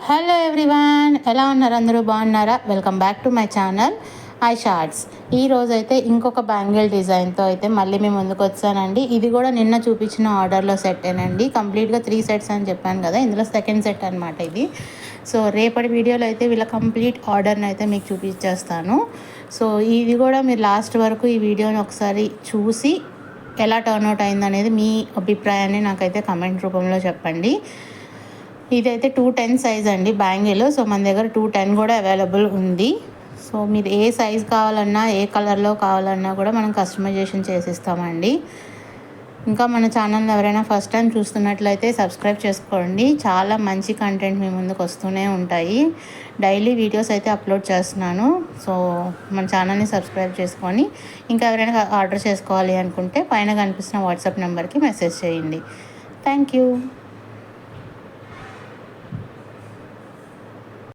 Hello everyone, ఎలా ఉన్నారు? అందరూ బాగున్నారా? Welcome back to my channel I shorts. ఈరోజు అయితే ఇంకొక బ్యాంగిల్ డిజైన్తో అయితే మళ్ళీ మేము ముందుకు వచ్చానండి. ఇది కూడా నిన్న చూపించిన ఆర్డర్లో సెట్టేనండి. కంప్లీట్గా 3 సెట్స్ అని చెప్పాను కదా, ఇందులో సెకండ్ సెట్ అనమాట ఇది. సో రేపటి వీడియోలో అయితే వీళ్ళ కంప్లీట్ ఆర్డర్ని అయితే మీకు చూపించేస్తాను. సో ఇది కూడా మీరు లాస్ట్ వరకు ఈ వీడియోని ఒకసారి చూసి ఎలా టర్న్అవుట్ అయిందనేది మీ అభిప్రాయాన్ని నాకైతే కమెంట్ రూపంలో చెప్పండి. ఇదైతే 210 సైజ్ అండి బ్యాంగిల్. సో మన దగ్గర 210 కూడా అవైలబుల్ ఉంది. సో మీరు ఏ సైజ్ కావాలన్నా, ఏ కలర్లో కావాలన్నా కూడా మనం కస్టమైజేషన్ చేసిస్తామండి. ఇంకా మన ఛానల్ని ఎవరైనా ఫస్ట్ టైం చూస్తున్నట్లయితే సబ్స్క్రైబ్ చేసుకోండి. చాలా మంచి కంటెంట్ మీ ముందుకు వస్తూనే ఉంటాయి. డైలీ వీడియోస్ అయితే అప్లోడ్ చేస్తున్నాను. సో మన ఛానల్ని సబ్స్క్రైబ్ చేసుకొని ఇంకా ఎవరైనా ఆర్డర్ చేసుకోవాలి అనుకుంటే పైన కనిపిస్తున్న వాట్సాప్ నెంబర్కి మెసేజ్ చేయండి. Thank you.